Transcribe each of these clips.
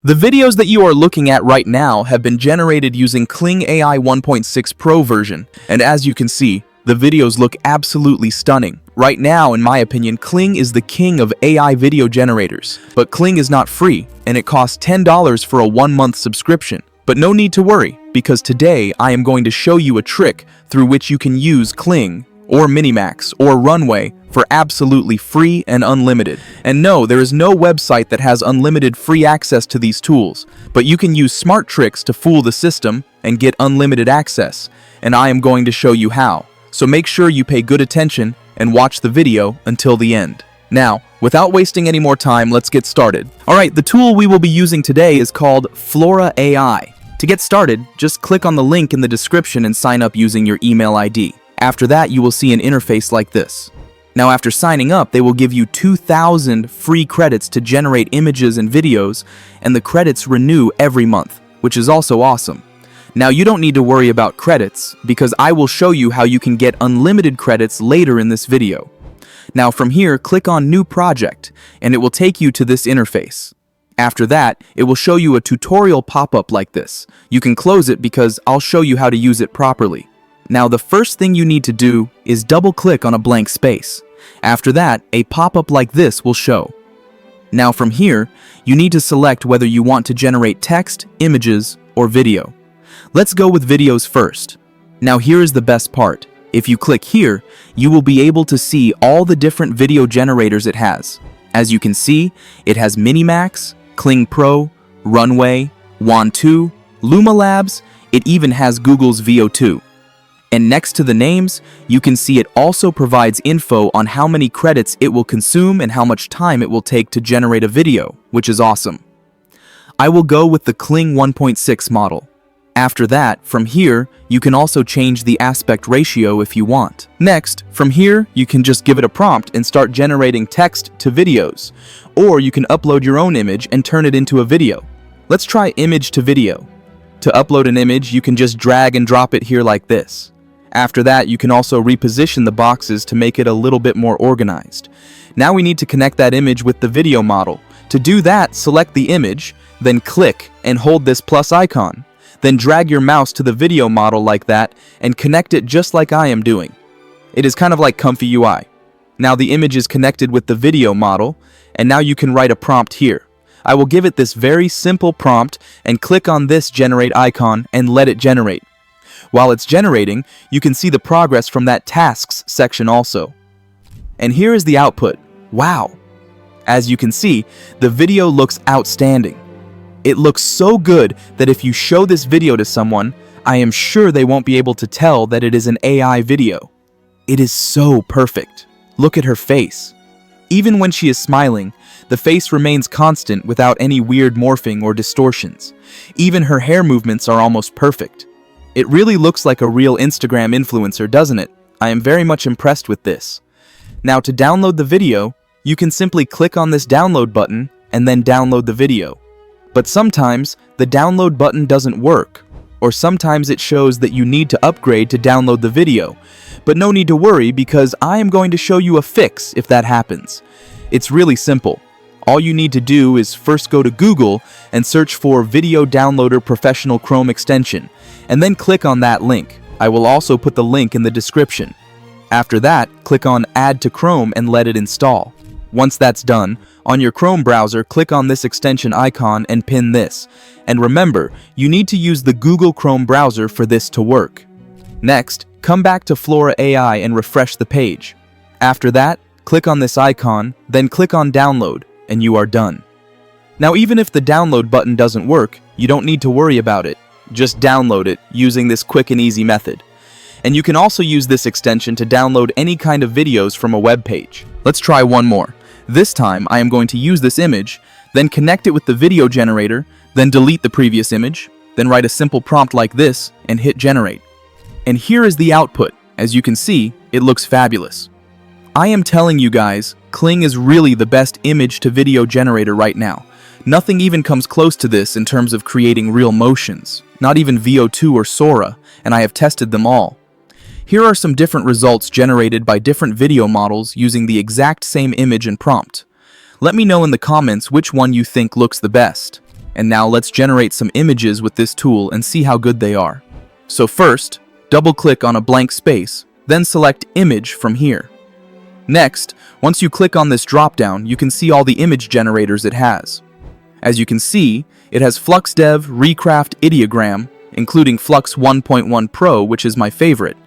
The videos that you are looking at right now have been generated using Kling AI 1.6 Pro version, and as you can see, the videos look absolutely stunning. Right now, in my opinion, Kling is the king of AI video generators. But Kling is not free, and it costs $10 for a 1-month subscription. But no need to worry, because today I am going to show you a trick through which you can use Kling, or Minimax, or Runway for absolutely free and unlimited. And no, there is no website that has unlimited free access to these tools, but you can use smart tricks to fool the system and get unlimited access, and I am going to show you how. So make sure you pay good attention and watch the video until the end. Now, without wasting any more time, let's get started. Alright, the tool we will be using today is called Flora AI. To get started, just click on the link in the description and sign up using your email ID. After that, you will see an interface like this. Now, after signing up, they will give you 2,000 free credits to generate images and videos, and the credits renew every month, which is also awesome. Now, you don't need to worry about credits, because I will show you how you can get unlimited credits later in this video. Now, from here, click on New Project, and it will take you to this interface. After that, it will show you a tutorial pop-up like this. You can close it because I'll show you how to use it properly. Now, the first thing you need to do is double-click on a blank space. After that, a pop-up like this will show. Now, from here, you need to select whether you want to generate text, images, or video. Let's go with videos first. Now, here is the best part. If you click here, you will be able to see all the different video generators it has. As you can see, it has Minimax, Kling Pro, Runway, Wand2, Luma Labs, it even has Google's VO2. And next to the names, you can see it also provides info on how many credits it will consume and how much time it will take to generate a video, which is awesome. I will go with the Kling 1.6 model. After that, from here, you can also change the aspect ratio if you want. Next, from here, you can just give it a prompt and start generating text to videos. Or you can upload your own image and turn it into a video. Let's try image to video. To upload an image, you can just drag and drop it here like this. After that, you can also reposition the boxes to make it a little bit more organized. Now we need to connect that image with the video model. To do that, select the image, then click and hold this plus icon. Then drag your mouse to the video model like that and connect it just like I am doing. It is kind of like Comfy UI. Now the image is connected with the video model, and now you can write a prompt here. I will give it this very simple prompt and click on this generate icon and let it generate. While it's generating, you can see the progress from that tasks section also. And here is the output. Wow! As you can see, the video looks outstanding. It looks so good that if you show this video to someone, I am sure they won't be able to tell that it is an AI video. It is so perfect. Look at her face. Even when she is smiling, the face remains constant without any weird morphing or distortions. Even her hair movements are almost perfect. It really looks like a real Instagram influencer, doesn't it? I am very much impressed with this. Now, to download the video, you can simply click on this download button and then download the video. But sometimes the download button doesn't work, or sometimes it shows that you need to upgrade to download the video. But no need to worry, because I am going to show you a fix if that happens. It's really simple. All you need to do is first go to Google and search for Video Downloader Professional Chrome extension, and then click on that link. I will also put the link in the description. After that, click on Add to Chrome and let it install. Once that's done, on your Chrome browser, click on this extension icon and pin this. And remember, you need to use the Google Chrome browser for this to work. Next, come back to Flora AI and refresh the page. After that, click on this icon, then click on Download, and you are done. Now, even if the download button doesn't work, you don't need to worry about it. Just download it using this quick and easy method. And you can also use this extension to download any kind of videos from a web page. Let's try one more. This time, I am going to use this image, then connect it with the video generator, then delete the previous image, then write a simple prompt like this, and hit generate. And here is the output. As you can see, it looks fabulous. I am telling you guys, Kling is really the best image to video generator right now. Nothing even comes close to this in terms of creating real motions. Not even VO2 or Sora, and I have tested them all. Here are some different results generated by different video models using the exact same image and prompt. Let me know in the comments which one you think looks the best. And now let's generate some images with this tool and see how good they are. So first, double-click on a blank space, then select Image from here. Next, once you click on this drop-down, you can see all the image generators it has. As you can see, it has FluxDev, Recraft, Ideogram, including Flux 1.1 Pro, which is my favorite.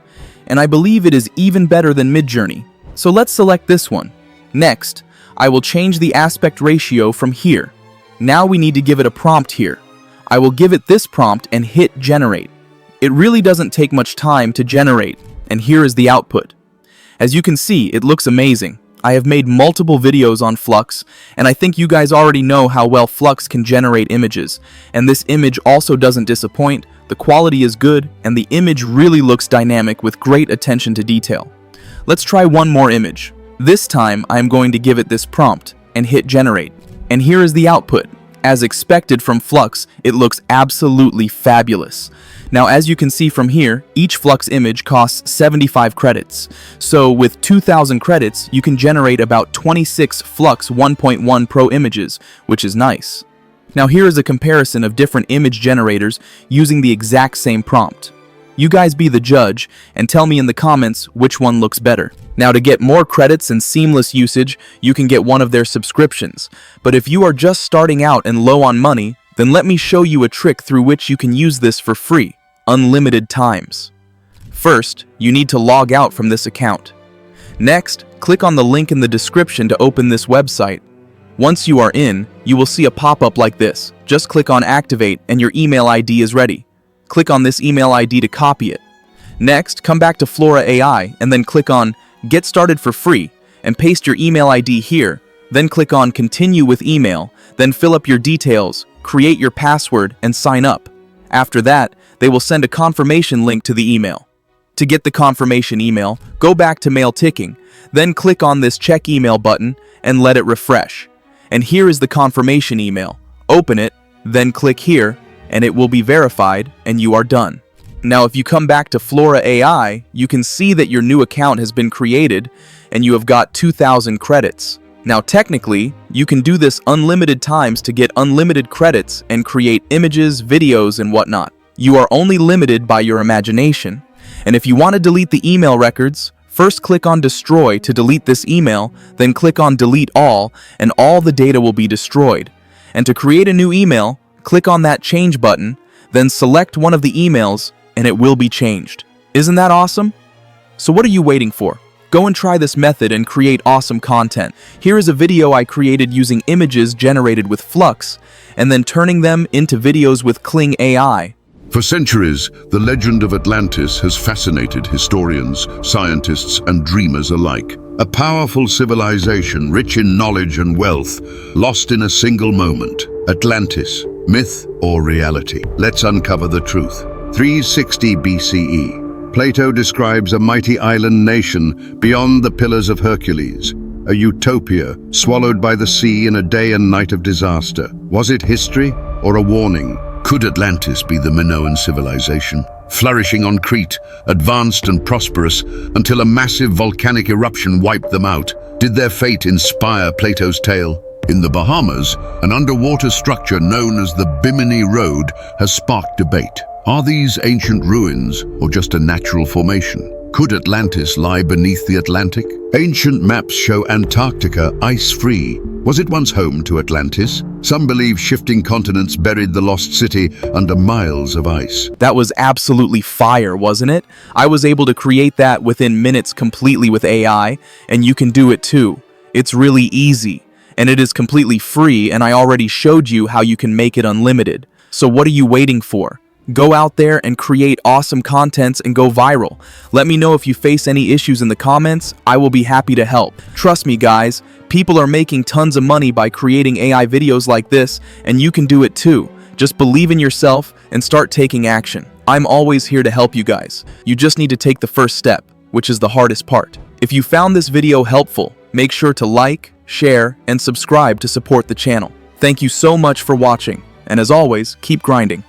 And I believe it is even better than Midjourney. So let's select this one. Next, I will change the aspect ratio from here. Now we need to give it a prompt here. I will give it this prompt and hit Generate. It really doesn't take much time to generate, and here is the output. As you can see, it looks amazing. I have made multiple videos on Flux, and I think you guys already know how well Flux can generate images. And this image also doesn't disappoint, the quality is good, and the image really looks dynamic with great attention to detail. Let's try one more image. This time, I am going to give it this prompt and hit Generate. And here is the output. As expected from Flux, it looks absolutely fabulous. Now, as you can see from here, each Flux image costs 75 credits. So with 2,000 credits, you can generate about 26 Flux 1.1 Pro images, which is nice. Now here is a comparison of different image generators using the exact same prompt. You guys be the judge and tell me in the comments which one looks better. Now to get more credits and seamless usage, you can get one of their subscriptions. But if you are just starting out and low on money, then let me show you a trick through which you can use this for free, unlimited times. First, you need to log out from this account. Next, click on the link in the description to open this website. Once you are in, you will see a pop-up like this. Just click on Activate and your email ID is ready. Click on this email ID to copy it. Next, come back to Flora AI and then click on Get Started for Free and paste your email ID here. Then click on Continue with Email, then fill up your details, create your password, and sign up. After that, they will send a confirmation link to the email. To get the confirmation email, go back to Mail Ticking, then click on this Check Email button and let it refresh. And here is the confirmation email. Open it, then click here, and it will be verified, and you are done. Now if you come back to Flora AI, you can see that your new account has been created, and you have got 2,000 credits. Now technically, you can do this unlimited times to get unlimited credits and create images, videos, and whatnot. You are only limited by your imagination. And if you want to delete the email records, first click on Destroy to delete this email, then click on Delete All, and all the data will be destroyed. And to create a new email, click on that Change button, then select one of the emails, and it will be changed. Isn't that awesome? So what are you waiting for? Go and try this method and create awesome content. Here is a video I created using images generated with Flux, and then turning them into videos with Kling AI. For centuries, the legend of Atlantis has fascinated historians, scientists, and dreamers alike. A powerful civilization rich in knowledge and wealth, lost in a single moment. Atlantis, myth or reality? Let's uncover the truth. 360 BCE. Plato describes a mighty island nation beyond the Pillars of Hercules, a utopia swallowed by the sea in a day and night of disaster. Was it history or a warning? Could Atlantis be the Minoan civilization? Flourishing on Crete, advanced and prosperous, until a massive volcanic eruption wiped them out. Did their fate inspire Plato's tale? In the Bahamas, an underwater structure known as the Bimini Road has sparked debate. Are these ancient ruins or just a natural formation? Could Atlantis lie beneath the Atlantic? Ancient maps show Antarctica ice-free. Was it once home to Atlantis? Some believe shifting continents buried the lost city under miles of ice. That was absolutely fire, wasn't it? I was able to create that within minutes completely with AI, and you can do it too. It's really easy, and it is completely free, and I already showed you how you can make it unlimited. So what are you waiting for? Go out there and create awesome contents and go viral. Let me know if you face any issues in the comments. I will be happy to help. Trust me guys, people are making tons of money by creating AI videos like this, and you can do it too. Just believe in yourself and start taking action. I'm always here to help you guys. You just need to take the first step, which is the hardest part. If you found this video helpful, make sure to like, share, and subscribe to support the channel. Thank you so much for watching, and as always, keep grinding.